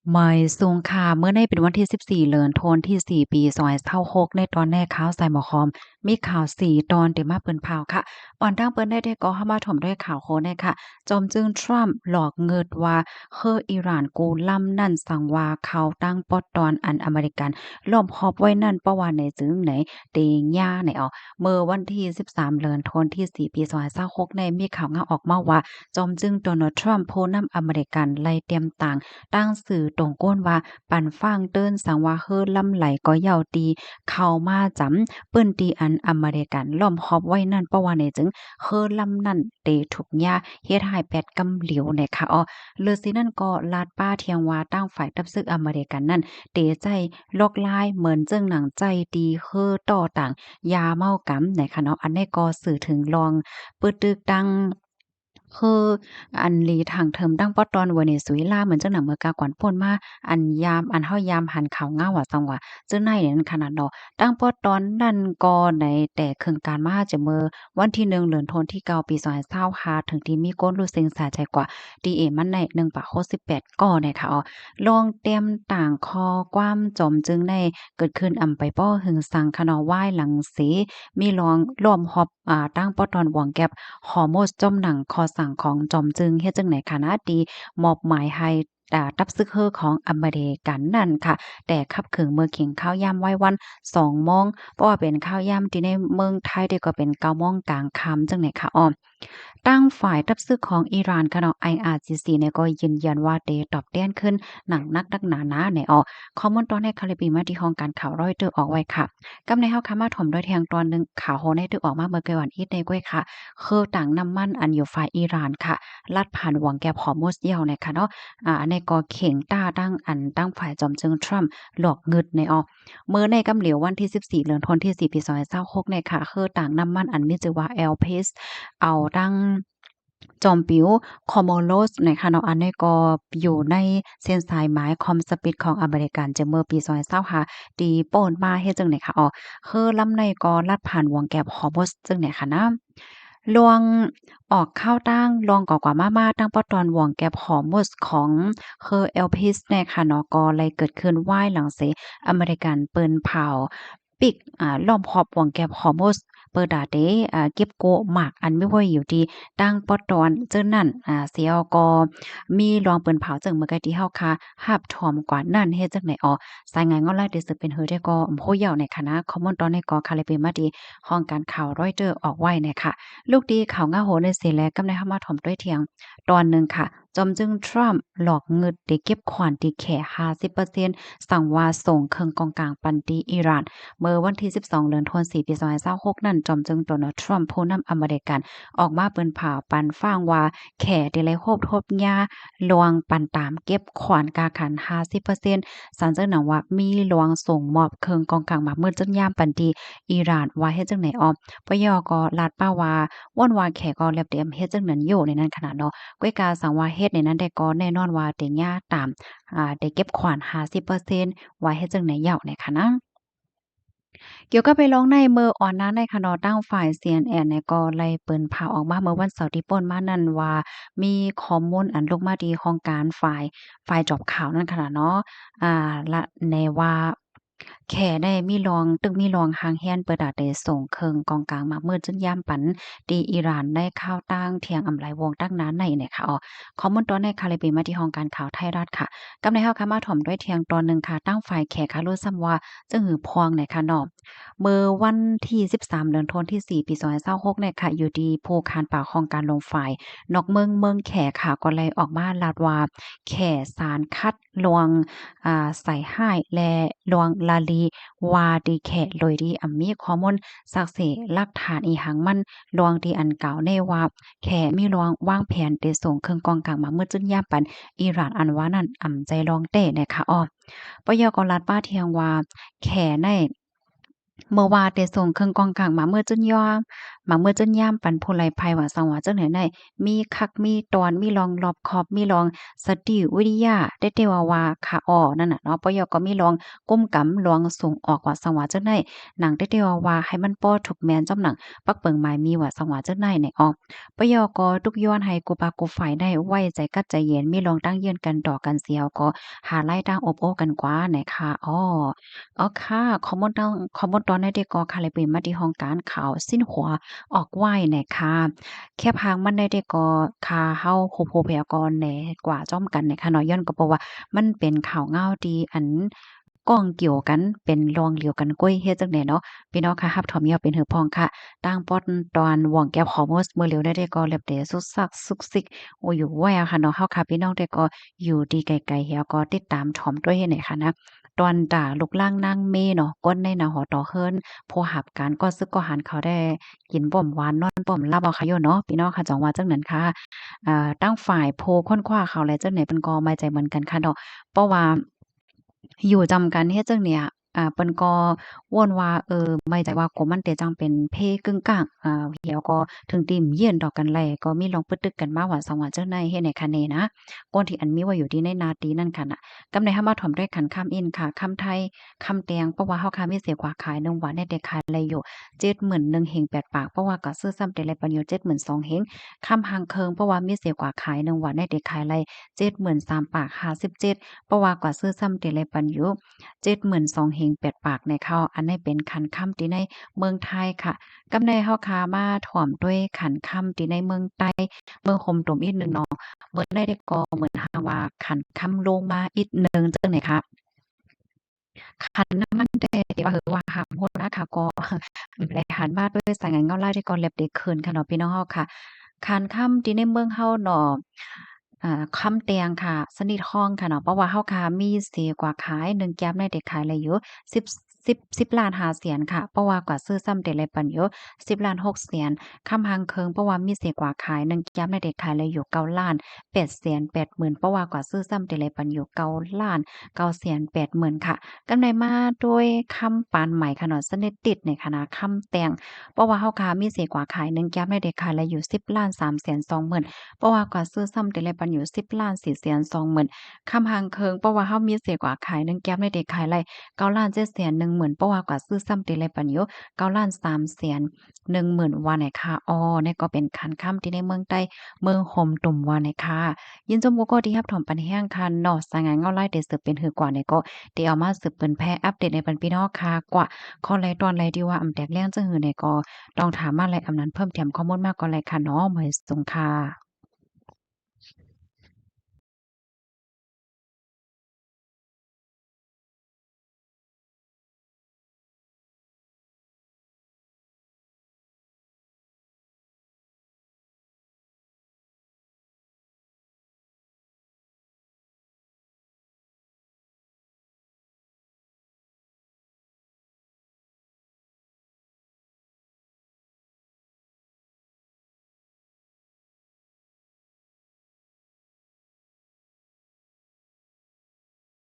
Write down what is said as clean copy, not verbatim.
ไม่สูงค่ะเมื่อในเป็นวันที่14เดือนธันวาคมที่4ปี2566ในตอนแรกข่าวใส่หมอคอมมีข่าว4ตอนที่มาเปิ้นพาวค่ะปอนตั้งเปิ้นได้ก็เข้ามาถมด้วยข่าวโคเนี่ยค่ะจอมจึงทรัมป์หลอกเงิดว่าเฮออิหร่านกูล้ำนั่นสั่งว่าเขาตั้งปอดตอนอันอเมริกันล้อมหอบไว้นั่นเพราะว่าในจึงไหนเตย่าไหนออเมื่อวันที่13เดือนธันวาคมที่4ปี2566ในมีข่าวงาออกมาว่าจอมจึงโดนัลด์ทรัมป์ผู้นำอเมริกันไล่เตรียมต่าง ตั้งสื่อตรงโก้นว่าปันฟังเติ้นสังว่าเฮือลำไหลก็เหย่าตีเข้ามาจำเปิ้นตีอันอเมริกันล้อมหอบไว้นั่นเพราะว่าในจึงเฮือลำนั่นเตถูกยาเฮ็ดให้แปดกำเหลียวในค่ะอ้อเลือสินั่นก็ลาดป้าเทียงว่าตั้งฝ่ายทับซึกอเมริกันนั่นเตใจลอกลายเหมือนจึงหนังใจดีเฮือต่อต่างยาเมากำในค่ะเนาะอันนี้ก็สื่อถึงลองปึดตึกดังคืออันลีทางเทิมดั้งปอตอนเวเนซุเอลาเหมือนจังหนังเมือกากวนป่นมาอันยามอันเฮายามหันข่าวเงาว่าจังว่าจึงในนั้นขนาดดอกตั้งปอตอนนั้นก็ในแต่เครื่องการมาจะเมื่อวันที่1เดือนธันวาคมที่9ปี2025ถึงที่มีก้นรู้สึกสาใจกว่าดีเอมันใน1.68ก็นะคะอ๋อลองเตรียมต่างคอความจอมจึงในเกิดขึ้นอำไปป้อหึงสังคะนอไหว้หลังเสมีรองร่วมฮอบตั้งปอตอนหวงแก็บ ฮอร์โมสจมหนังคอสั่งของจอมจึงเฮ็ดจังไหนคะนะดีมอบหมายให้ตับซึกเฮอของอเมริกันนั่นค่ะแต่ขับขึงเมืองขิงข้าวยามไว้วัน2โมงเพราะว่าเป็นข้าวยามที่ในเมืองไทยก็เป็น9โมงกลางค่ำจังไหนคะอ้อตั้งฝ่ายทัพซึกของอิหร่านค่ะเนาะ IRGC เนี่ยก็ยืนยันว่าได้ตอบแต้นขึ้นหนังนักหนาในออกข้อมูลตอนในคาริบีมาที่ห้องการข่าวรอยเตอร์ออกไว้ค่ะกำในเฮาค่ะมาถมด้วยแทงตอนหนึงข่าวโหในตึกออกมาเมื่อไกวันอีดในก้วยค่ะคือต่างน้ำมันอันอยู่ฝ่ายอิหร่านค่ะลัดผ่านหวังแก่ฮอร์มุสยาวเนี่ยค่ะเนาะอันนี้ก็เข่งต้าตั้งอันตั้งฝ่ายจอมจึงทรัมป์หลอกเงิดในออกเมื่อในกำเหลียววันที่14เดือนธันวาคมที่4ปี2026เนี่ยค่ะคือต่างน้ำมันอันมีชื่อว่า LPS เอาตั้งจอมปิ๋ว Comoros นะคะเนาะอันนี้ก็อยู่ในเส้นสายหมายคอมสปิดของอเมริกันจะเมื่อปี2025ตีโป้นมาเฮ็ดจังได๋ค่ะอ๋อคือลำในก็ลัดผ่านวงแก็บ Hormuz จังได๋ค่ะนะลวงออกข้าวตั้งลองก่อกว่ามาๆตั้งปอตอนวงแก็บ Hormuz ของ Elpis เนี่ยค่ะเนาะก็เลยเกิดขึ้นว่ายหลังเสอเมริกันปืนเผาปิกล้อมรอบวงแก็บ Hormuz เปิดดาเดเก็บโกะหมากอันไม่ไหวอยู่ดีตั้งปอตอนเจ้านั่นเสียวก็มีรองเปิ้นเผาจึงเมื่อกี้ที่เฮาค่ะหาบถอมกว่านั้นเฮ็ดจังได๋อ๋อสายงานงอนลายที่สึกเป็นเฮือได้ก็โพยาวในคณะคอมมอนตอนในก็คาลิเปมาดีห้องการข่าวรอยเตอร์ออกไว้เนี่ยค่ะลูกดีข่าวง่าโหในเสแลกำในเฮามาถ่อมด้วยเถียงตอนหนึ่งค่ะจอมจึงทรัมป์หลอกเงินได้เก็บขวัญที่แค่50%สั่งว่าส่งเครื่องกองกลางปันตีอิหร่านเมื่อวันที่12เดือนธันวาคมปี2026นั้นจอมจึงโดนัลด์ทรัมป์ผู้นำอเมริกันออกมาเปิ้นผ่าปันฟ้างว่าแค่ได้เลยโคบทบยาลวงปันตามเก็บขวานกาขัน50%สันเจ้าหนังว่ามีลวงส่งมอบเครื่องกองกลางมามืดจนยามปันตีอิหร่านว่าเฮ็ดจังไหนออมปยก็ลาดป้าว่าว่อนว่าแขก็แลบเตรียมเฮ็ดจังนั้นอยู่ในนั้นขนาดเนาะก้วยกาสังว่าเฮ็ดในนั้นได้ก็แน่นอนว่าได้ยาตามได้เก็บขวาน50%ว่าเฮ็ดจังไหนเหย้าในค่ะนะ เกี่ยวกับไปร้องในเมื่ออ่อนนั้นในคะเนาะตั้งฝ่าย CNN เนี่ยก็ไล่เปิ้นข่าวออกมาเมื่อวันเสาร์ที่ผ่านมานั้นว่ามีข้อมูลอันลงมาดีของการฝ่ายจอบข่าวนั่นค่ะเนาะละในว่าแค่ได้มีรองตึกมีรองหางแฮนเปิดอาได้ส่งเครื่องกองกลางมามืดจนยามปันตีอิหร่านได้ข้าวตั้งเที่ยงอำไลวงตั้งนานในเนี่ยค่ะข้อมูลตอนในคาลิเปมาที่ห้องการข่าวไทยรัฐค่ะกำในเฮาค่ะมาถ่อมด้วยเที่ยงตอนหนึ่งค่ะตั้งฝ่ายแขกค่ะรู้ซ้ำว่าจึงหือพวงเนี่ยค่ะเนาะ เมื่อวันที่13เดือนธันวาคมที่4ปี2026เนี่ยค่ะอยู่ดีผู้ค้านป่าของการลงฝ่ายนอกเมืองแขค่ะก็เลยออกมาลาดว่าแขสารคัดลวงใส่ห้ายและลวงลาลีวาดีแขโดยที่มีข้อมูลสักเสหลักฐานอีหังมันลวงที่อันกล่าวแน่ว่าแขมีลวงวางแผนได้ส่งเครื่องกองกลางมาเมื่อจุนยามปันอิหร่านอันว่านั้นใจลองเต้นะคะปยกรัฐป้าเทียงว่าแขใน เมื่อว่าได้ส่งเครื่องกองกลางมาเมื่อจุนย่อ มาเมื่อจนย่ามปันผู้ไลภัยว่าสังว่าจังไหนในมีคักมีตอนมีรองรอบขอบมีรองสติวิทยาได้เตว่าค่ะอ้อนั่นน่ะเนาะปยก็มีรองก้มกำลวงสูงออกว่าสังว่าจังได๋หนังได้เตว่าให้มันป้อถูกแม่นจอมหนังปักเปิงหมายมีว่าสังว่าจังได๋เนี่ยออกปยก็ทุกย้อนให้กูปากูฝ่ายได้ไว้ใจกัดใจเย็นมีรองตั้งเยือนกันดอกกันเสียวก็หาไล่ตั้งอบโอ้กันกว่านะคะอ้อ อ๋อค่ะข้อมูลตอนได้ก็ค่ะเลยเป็นมาที่ห้องการข่าวสิ้นหัวออกไหว้แหน่ค่ะแค่พังมันได้ก็ค่ะเฮาโพยากรณ์แหน่กว่าจ้อมกันเนี่ยค่ะเนาะย้อนก็เพราะว่ามันเป็นข่าวเงาที่อันก้องเกี่ยวกันเป็นรองเหลียวกันก้อยเฮ็ดจังได๋เนาะพี่น้องค่ะรับถอมยอเป็นหือพองค่ะตั้งป้อนตอนหว่องแก้วขอมสมื้อเหลียวได้ก็เล็บเดสุกซักซุกซิกโอ้อยู่แววค่ะเนาะเฮาค่ะพี่น้องได้ก็อยู่ดีไกลๆเฮียก็ติดตามถ่อมด้วยเฮ็ดไหนค่ะนะ ตอนด่าลูกล่างนางเมเนาะก้นในหนาหอต่อเฮิรนผู้หับการก็ซึกก็หันเขาได้กินบ่มหวานนอนบ่มลาบเอาค่ะโยเนาะพี่น้องค่ะจังว่าจังนั้นค่ะตั้งฝ่ายโพค้นคว้าเขาและจังไหนเพิ่นก็ไม่ใจเหมือนกันค่ะเนาะเพราะว่าอยู่จำกันเฮ็ดจังเนี่ยเปิ้นก็วนว่าไม่ใจว่ากมันแต่จังเป็นเพกึ่งกลางเหี่ยวก็ถึงติ่มเยียนดอกกันแลก็มีลองปึกตึกกันมาว่าสังว่าจังได๋เฮ็ดให้คะแนนะก่อนที่อันมีไว้อยู่ที่ในนาตีนั่นค่ะน่ะ กำในห้ามาถ่อมด้วยขันข้ามอินค่ะข้ามไทยข้ามแตงเพราะว่าเฮาค้ามีเสียกว่าขายหนึ่งวันได้แต่ขายไรอยู่71,000เฮง8ปากเพราะว่าก็ซื้อซ้ำแต่ไรปันอยู่72,000เฮงข้ามหางเคิงเพราะว่ามีเสียกว่าขายหนึ่งวันได้แต่ขายไร73,000ปาก57เพราะว่ากว่าซื้อซ้ำแต่ไรปันอยู่72,000เฮง8ปากในเข้าอันนี้เป็นขันค่ำที่ในเมืองไทยค่ะกำในเฮาค้ามาถ่อมด้วยขันค่ำที่ในเมืองใต้เมืองคมตมอีกหนึ่งเนาะ เหมือนได้ก็เหมือนหาว่าขันค่ำลงมาอีกหนึ่งจั่งใดคะขันน้ำมันแดดว่าว่าหำโหดนะคะก็แปรหันมาด้วยสายงานเงาลายที่ก่อนแลบเด็กคืนค่ะเนาะพี่น้องเฮาค่ะขันค่ำที่ในเมืองเฮาเนาะค่ำแตงค่ะสนิทห้องค่ะเนาะเพราะว่าเฮาค่ะมีสิกว่าขาย1แก้มได้เด็กขายอะไรอยู่1010,000,000 ค่ะเพราะว่ากว่าซื้อซ้ำแต่ไรปันอยู่10,600,000ค่ำหางเคิงเพราะว่ามีสิกว่าขาย1แก้มได้เด็กขายอะไรอยู่9,880,000เพราะว่ากว่าซื้อซ้ำแต่ไรปันอยู่9,980,000ค่ะ กำไรมาด้วยคำปานใหม่ค่ะเนาะสนิทติดในคณะคำแต่งเพราะว่าเฮาค้ามีสิกว่าขาย1แก้มได้เด็กขายละอยู่10,320,000เพราะว่ากว่าซื้อซ้ำแต่ละปันอยู่10,420,000คำหางเคิงเพราะว่าเฮามีสิกว่าขาย1แก้มได้เด็กขายละ9,710,000เพราะว่ากว่าซื้อซ้ำแต่ละปันอยู่9,310,000ว่าไหนค่ะอ้อนี่ก็เป็นคันค่ำที่ในเมืองใต้เมืองห่มตุ่มว่าไหนค่ะยินจมก็ที่รับถมปันแห้งค่ะเนาะสายงานเงาไล่เดสืบเป็นหือกว่าเนี่ยก็ ที่เอามาสืบเปิ้นแพร่อัปเดตในปันพี่น้องค่ะกว่าข้อไรตอนไรที่ว่าอำแตกแรงจังหือเนี่ยก็ต้องถามมาไรอำนั้นเพิ่มเติมข้อมูลมากก็ไรค่ะเนาะหมวยสุงค่ะ